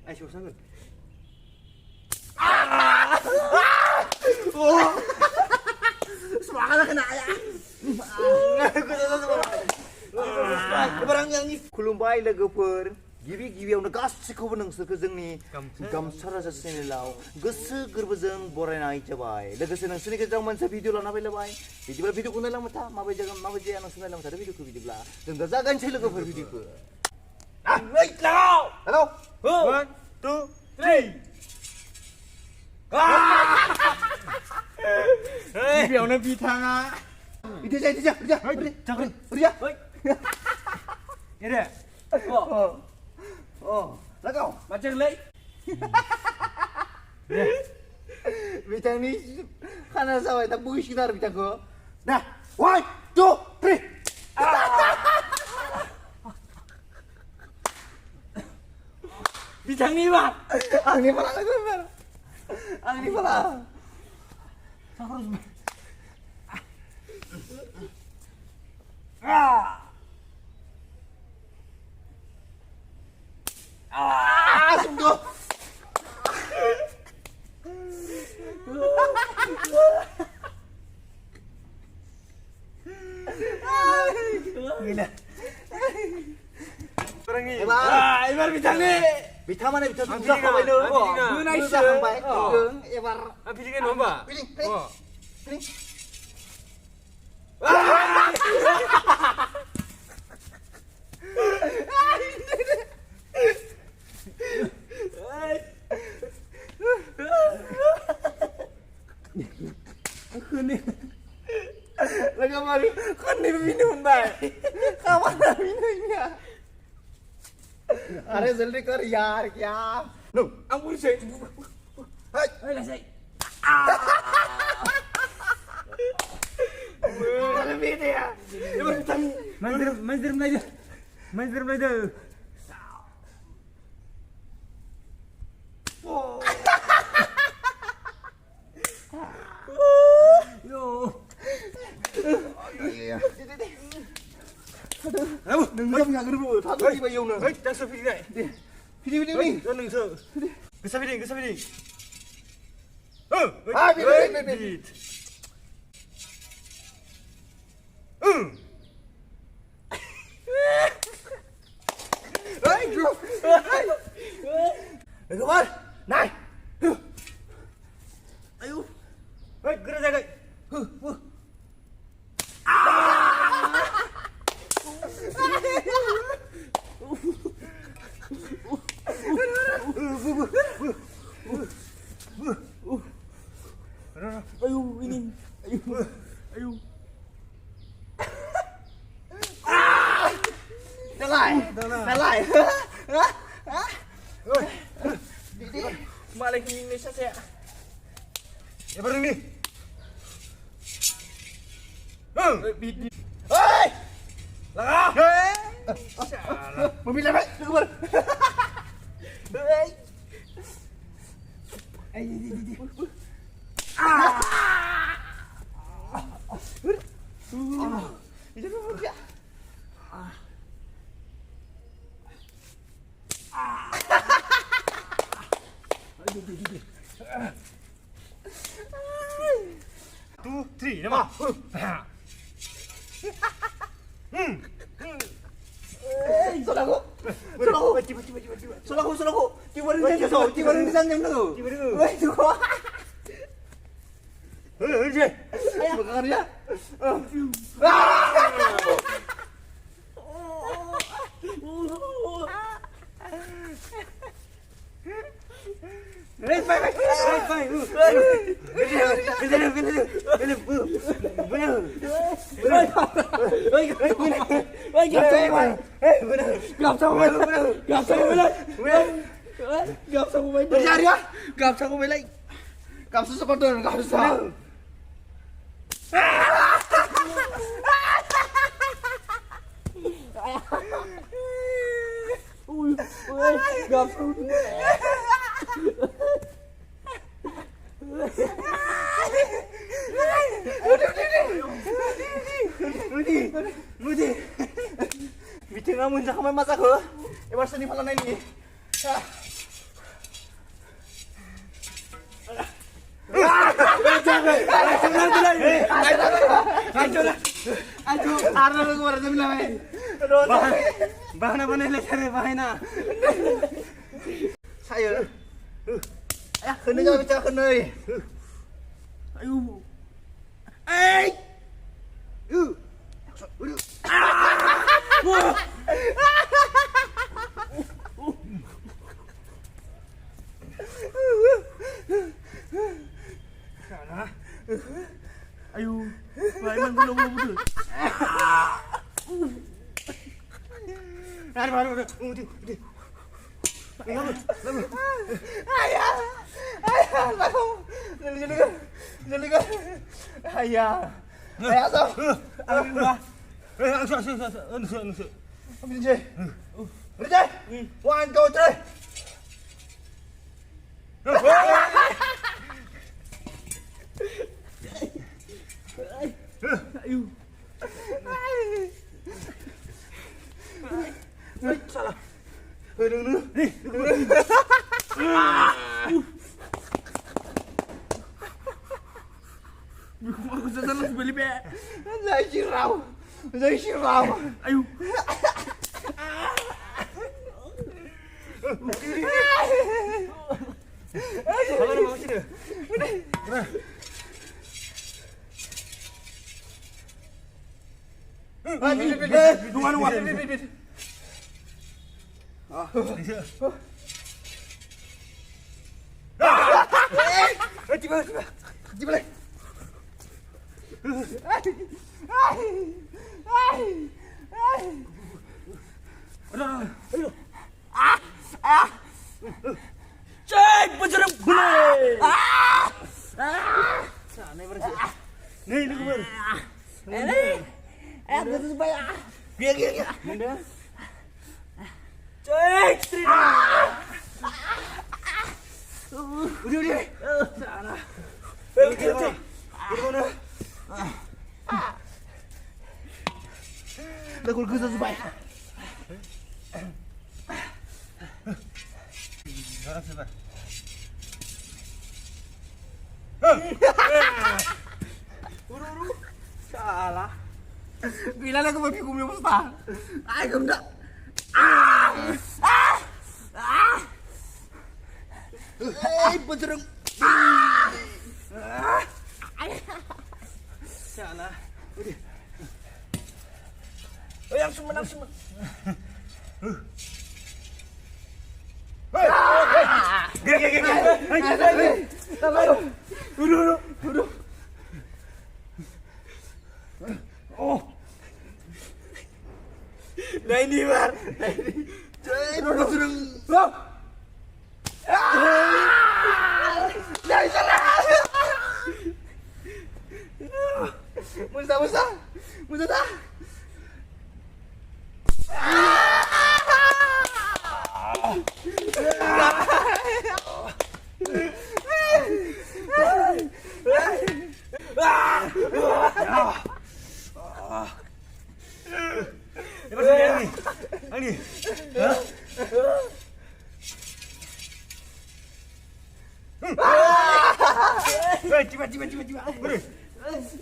Ayo sangat. Semangat kena ya. Kebarang yang ni खुलुमबाय लोगोफोर गिबियावनो गासैखौबो नोंसोरखौ जोंनि गामसाराजा चेनेलाव गोसो गोरबोजों बरायनाय जाबाय लोगोसे नोंसोरनि गेजेराव मोनसे भिडिअ लाना फैलायबाय बिदिब्ला भिडिअखौ नायलांबाय था माबायदि जागोन माबायदि जाया नोंसोर नायलांबाय थादो भिडिअखौ बिदिब्ला जों दा जागायनोसै लोगोफोर भिडिअखौ हेलौ 1 2 3 गिबियावनो बिथाङा इदि जा jangan kerja ini lagaw macam lagi bitang ni kana sawai tak buis kita bitangku nah 1 2 3 bintang ni bang ang ni pala lagu ang ni pala sungguh gila perang ni ibar bintang ni bintang mana bintang sudah kau itu nice sampai ibar pilihkan nombor pilih Lagi mari kan ni minum baik. Kawan minumnya. Are जल्दी कर यार क्या? No, ampun saya. Hai, lah saya. lebih dia. Mandir belajar. Iya. Aduh, nenggelam nggak ngeru. Satu di bayau neng. Hei, jangan sepi ni. Video ni. Jangan nengso. Kesal video. Bit. Hei, bro. Kawan, naik. Ayo. Hei, gerak jaga. Ayo ini. Ayo. Dalai. Didi, balik ke Indonesia saya. Ya bareng ni. Bidi. Hei! Lah. Mobil apa? Keluar. Hei. Ayo Didi. Itu dia. Didi. 2 3 nama. Solaku. Tiba ring jam tu. Wei, tu kau. Hei, Ayah, bekerja. Budi. Bicara mun jangan masak ke? Ebar seni falan ini. Bahan apa nih lecare bahan na? Saya. Kena jangan bicara kena. Ayo. Ayo, mainan belum betul. One, two, three. Salah. Aku salah sebeli be. Saya sirau. Ayo. Kalau ada mau sini. Cek pencerang boleh. Nih, ini kemana? Aku tuh supaya. Biar. Cek, Udah. sana. Gimana? Aku tuh supaya. Orang sebar. Salah. Bilang aku babi kumnya mustah. Aku enggak. Pencerang. Sana. Yang semenang. Udah. Oh. Nah ini bar. Udah sudah. Dari sana. Musa dah. Ini. Cepat. Beri.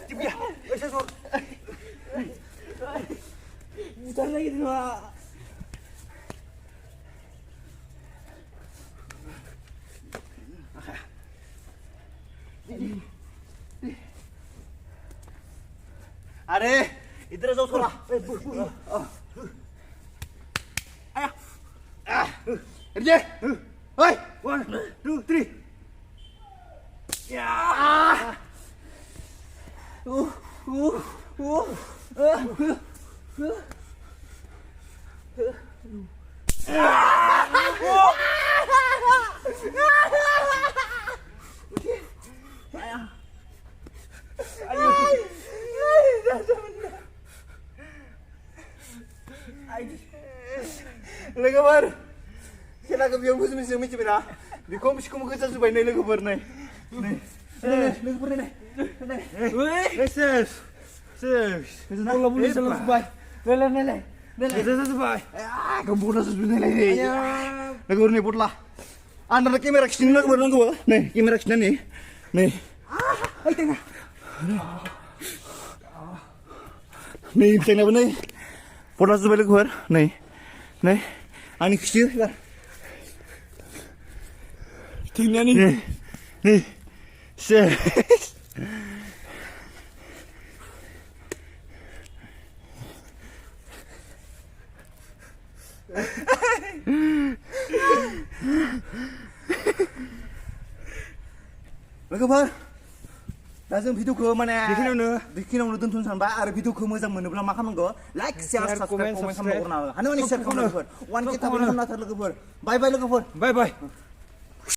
Cepat ya. Sesor. Putar lagi dua. Are, itu result sekolah. Ayo. Kerja. Hoi. 1, 2, 3. Ya. Legabar. Kena kebiang bus misi bina. Bikum sikum kerja supaya nih legabar nih. Legabar nih. Ses. Allah boleh salah supaya. Lele. Ses bay. Kamu udah sesudah nih. Legabar nih putlah. Anda kamera kesini legabar nanggu. Nih kamera kesini nih. Nih. Ay, tengah. Nih, bisa nggak nih? Pernah coba keluar? Nih, nih. Ani kecil kan? Tinggal nih. Nih, nih. Ses. लोगोफोर दा जों भिडिअखौ माने बेखिनियावनो दोनथ'नो सानबाय आरो भिडिअखौ मोजां मोनोब्ला मा खालामनांगौ लाइक शेयार साबस्क्राइब कमेन्ट खालामना हरनो हागोन हानो माने शेयार खालामनो लोगोफोर 1K थाबैनो खालामना लोगोफोर बाय बाय लोगोफोर बाय बाय